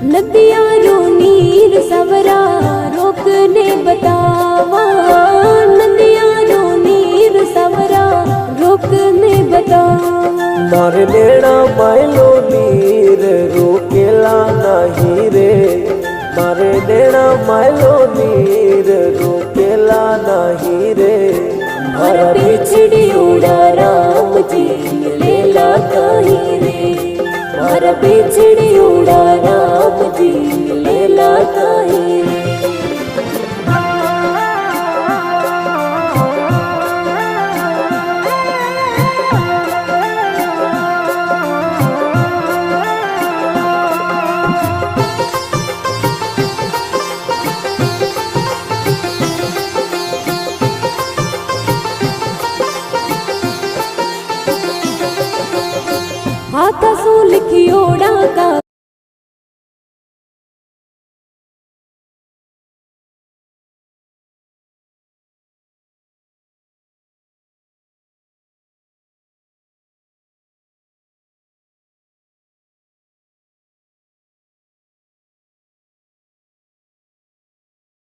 नदियारो नीर सवरा रोकने बतावा, नदियारो नीर सवरा रोकने बतावा। मारे लेना मायलो नीर रोकेला नहीं रे, मारे लेना मायलो नीर रोकेला नहीं रे। मारा बिछड़ी उड़ा राम जी लेला कहीं रे, मारा बिछड़ी उड़ा राम जी लेला कहीं रे।